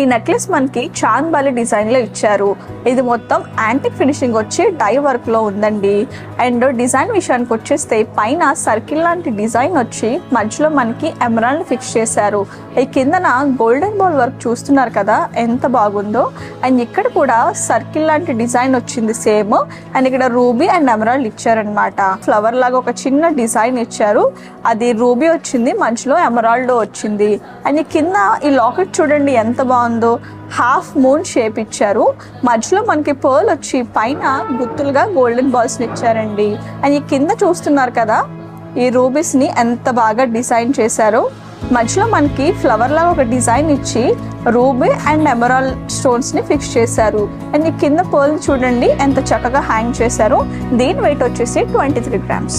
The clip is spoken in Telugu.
ఈ నెక్లెస్ మనకి చాంద్ బాలి డిజైన్ లో ఇచ్చారు. ఇది మొత్తం యాంటిక్ ఫినిషింగ్ వచ్చి డై వర్క్ లో ఉందండి. అండ్ డిజైన్ విషయానికి వచ్చేస్తే పైన సర్కిల్ లాంటి డిజైన్ వచ్చి మధ్యలో మనకి ఎమరాల్డ్ ఫిక్స్ చేశారు. ఈ కిందన గోల్డెన్ బాల్ వర్క్ చూస్తున్నారు కదా ఎంత బాగుందో. అండ్ ఇక్కడ కూడా సర్కిల్ లాంటి డిజైన్ వచ్చింది సేమ్. అండ్ ఇక్కడ రూబీ అండ్ ఎమరాల్డ్ ఇచ్చారనమాట. ఫ్లవర్ లాగా ఒక చిన్న డిజైన్ ఇచ్చారు, అది రూబీ వచ్చింది, మధ్యలో ఎమరాల్డ్ వచ్చింది. అండ్ ఈ కింద ఈ లాకెట్ చూడండి ఎంత బాగుందో, హాఫ్ మూన్ షేప్ ఇచ్చారు. మధ్యలో మనకి పర్ల్ వచ్చి పైన గుత్తులుగా గోల్డెన్ బాల్స్ ఇచ్చారండి. అండ్ ఈ కింద చూస్తున్నారు కదా ఈ రూబీస్ ని ఎంత బాగా డిజైన్ చేశారు. మధ్యలో మనకి ఫ్లవర్ లాగా ఒక డిజైన్ ఇచ్చి రూబీ అండ్ ఎమరాల్డ్ స్టోన్స్ ని ఫిక్స్ చేశారు. అండ్ ఈ కింద పర్ల్ చూడండి ఎంత చక్కగా హ్యాంగ్ చేశారు. దీని వెయిట్ వచ్చేసి 23 grams.